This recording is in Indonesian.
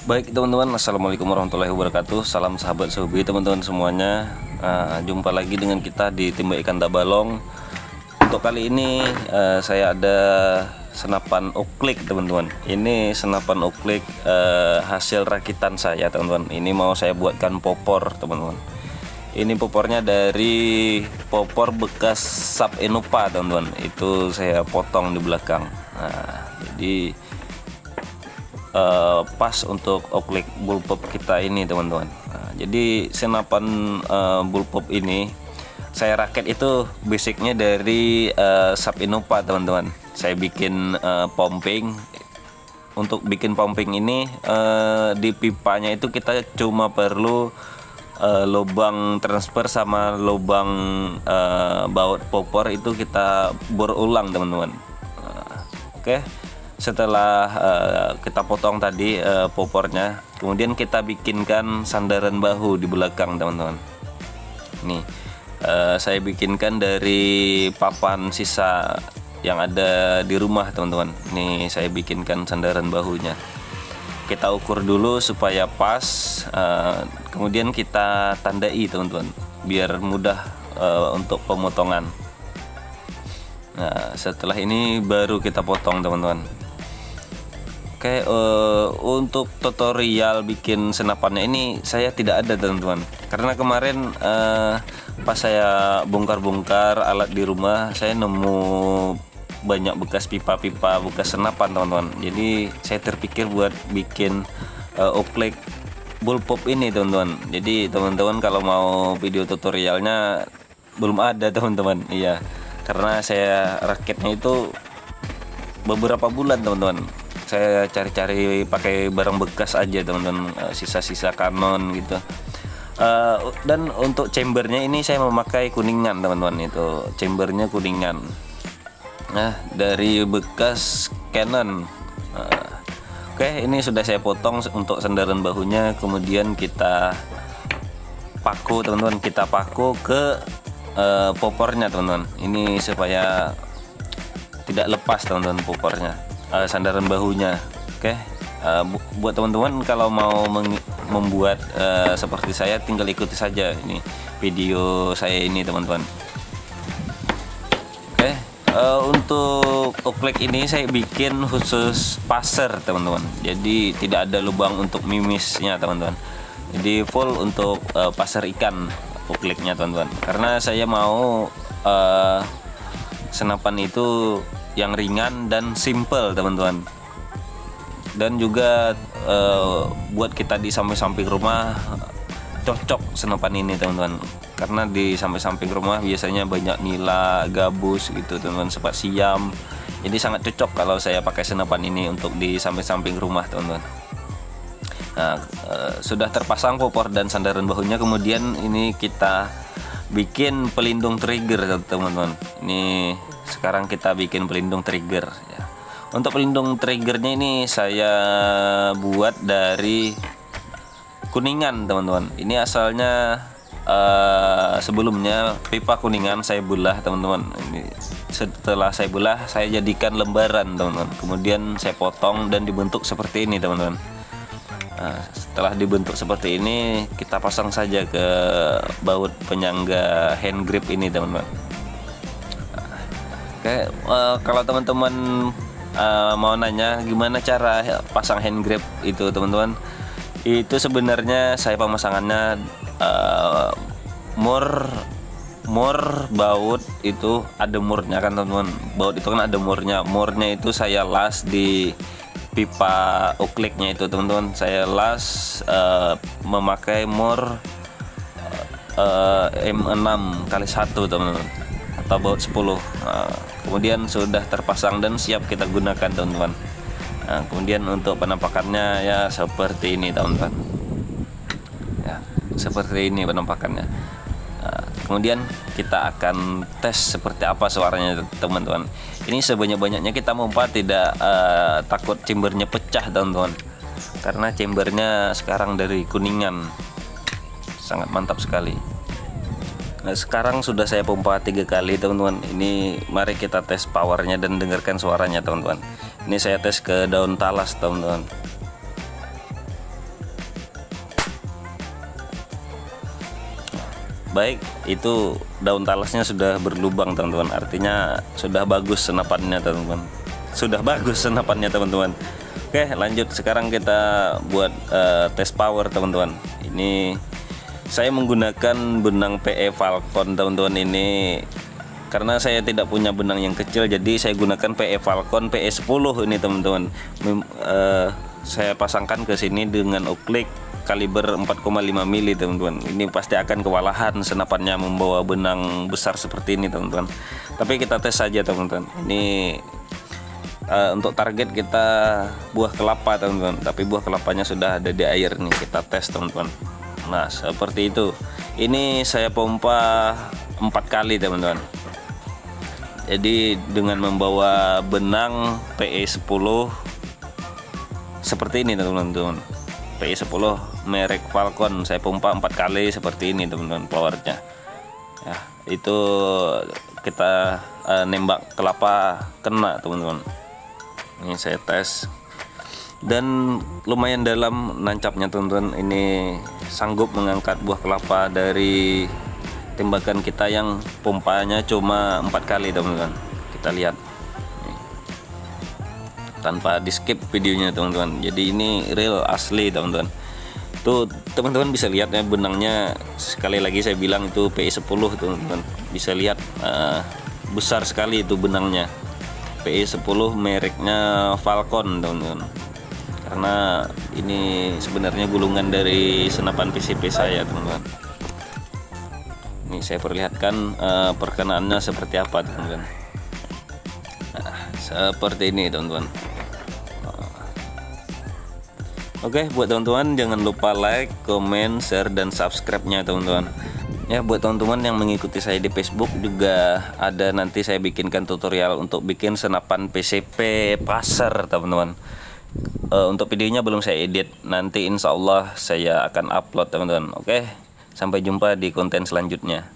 Baik teman-teman, assalamualaikum warahmatullahi wabarakatuh. Salam sahabat Sobi teman-teman semuanya. Jumpa lagi dengan kita di Timba Ikan Tabalong. Untuk kali ini saya ada senapan uklik teman-teman. Ini senapan uklik hasil rakitan saya teman-teman. Ini mau saya buatkan popor teman-teman. Ini popornya dari popor bekas Sub Enopa teman-teman. Itu saya potong di belakang. Jadi pas untuk uklik bullpup kita ini teman-teman. Jadi senapan bullpup ini saya rakit itu basicnya dari Sub Enopa teman-teman. Saya bikin pumping. Untuk bikin pumping ini di pipanya itu kita cuma perlu lubang transfer sama lubang baut popor itu kita bor ulang teman-teman. Oke. Setelah kita potong tadi popornya, kemudian kita bikinkan sandaran bahu di belakang teman-teman. Ini saya bikinkan dari papan sisa yang ada di rumah teman-teman. Ini saya bikinkan sandaran bahunya. Kita ukur dulu supaya pas, kemudian kita tandai teman-teman, biar mudah untuk pemotongan. Nah, setelah ini baru kita potong teman-teman. Oke, untuk tutorial bikin senapannya ini saya tidak ada teman-teman, karena kemarin pas saya bongkar-bongkar alat di rumah saya nemu banyak bekas pipa-pipa bekas senapan teman-teman. Jadi saya terpikir buat bikin uklik bullpup ini teman-teman. Jadi teman-teman kalau mau video tutorialnya belum ada teman-teman. Iya, karena saya rakitnya itu beberapa bulan teman-teman. Saya cari-cari pakai barang bekas aja teman-teman, sisa-sisa kanon gitu. Dan untuk chambernya ini saya memakai kuningan teman-teman, itu chambernya kuningan. Nah, dari bekas Canon. Oke, ini sudah saya potong untuk sandaran bahunya, kemudian kita paku teman-teman, kita paku ke popornya teman-teman. Ini supaya tidak lepas teman-teman popornya. Sandaran bahunya. Oke, buat teman-teman kalau mau membuat seperti saya, tinggal ikuti saja ini video saya ini teman-teman. Oke, untuk uklik ini saya bikin khusus passer teman-teman, jadi tidak ada lubang untuk mimisnya teman-teman. Jadi full untuk passer ikan ukliknya teman-teman, karena saya mau senapan itu yang ringan dan simple teman-teman, dan juga buat kita di samping-samping rumah cocok senapan ini teman-teman, karena di samping-samping rumah biasanya banyak nila, gabus gitu teman-teman, sepat siam. Jadi sangat cocok kalau saya pakai senapan ini untuk di samping-samping rumah teman-teman. Nah, sudah terpasang popor dan sandaran bahunya, kemudian ini kita bikin pelindung trigger teman-teman. Ini sekarang kita bikin pelindung trigger ya. Untuk pelindung triggernya ini saya buat dari kuningan teman-teman. Ini asalnya sebelumnya pipa kuningan saya belah teman-teman. Ini setelah saya belah saya jadikan lembaran teman-teman, kemudian saya potong dan dibentuk seperti ini teman-teman. Nah, setelah dibentuk seperti ini kita pasang saja ke baut penyangga hand grip ini teman-teman. Oke, kalau teman-teman mau nanya gimana cara pasang hand grip itu teman-teman, itu sebenarnya saya pemasangannya mur baut itu ada murnya kan teman-teman. Baut itu kan ada murnya. Murnya itu saya las di pipa ukliknya itu teman-teman. Saya las memakai mur M6x1 teman-teman, atau baut 10. Kemudian sudah terpasang dan siap kita gunakan teman-teman. Nah, kemudian untuk penampakannya ya seperti ini teman-teman ya, seperti ini penampakannya. Kemudian kita akan tes seperti apa suaranya teman-teman. Ini sebanyak-banyaknya kita memompa, tidak takut chambernya pecah teman-teman, karena chambernya sekarang dari kuningan, sangat mantap sekali. Nah, sekarang sudah saya pompa 3 kali teman-teman. Ini mari kita tes powernya dan dengarkan suaranya teman-teman. Ini saya tes ke daun talas teman-teman. baik, itu daun talasnya sudah berlubang teman-teman, artinya sudah bagus senapannya teman-teman, sudah bagus senapannya teman-teman. Oke, lanjut, sekarang kita buat tes power teman-teman. Ini saya menggunakan benang PE Falcon teman-teman ini, karena saya tidak punya benang yang kecil, jadi saya gunakan PE Falcon PE10 ini teman-teman. Saya pasangkan ke sini dengan uklik kaliber 4,5 mili teman-teman. Ini pasti akan kewalahan senapannya membawa benang besar seperti ini teman-teman, tapi kita tes saja teman-teman. Ini untuk target kita buah kelapa teman-teman, tapi buah kelapanya sudah ada di air nih, kita tes teman-teman. Nah seperti itu. Ini saya pompa 4 kali teman-teman. Jadi dengan membawa benang PE10 seperti ini teman-teman, PE10 merek Falcon, saya pompa 4 kali seperti ini teman-teman powernya ya. Itu kita nembak kelapa kena teman-teman. Ini saya tes dan lumayan dalam nancapnya teman-teman. Ini sanggup mengangkat buah kelapa dari tembakan kita yang pompanya cuma 4 kali teman-teman. Kita lihat nih, tanpa di skip videonya teman-teman. Jadi ini real asli teman-teman. Tuh teman-teman bisa lihat ya benangnya, sekali lagi saya bilang itu PE10 teman-teman. Bisa lihat besar sekali itu benangnya. PE10 mereknya Falcon teman-teman, karena ini sebenarnya gulungan dari senapan PCP saya teman-teman. Ini saya perlihatkan perkenaannya seperti apa teman-teman. Nah, seperti ini teman-teman. Oke, buat teman-teman jangan lupa like, comment, share, dan subscribe-nya teman-teman. Ya, buat teman-teman yang mengikuti saya di Facebook juga ada, nanti saya bikinkan tutorial untuk bikin senapan PCP pasar teman-teman. Untuk videonya belum saya edit, nanti insya Allah saya akan upload teman-teman. Oke, sampai jumpa di konten selanjutnya.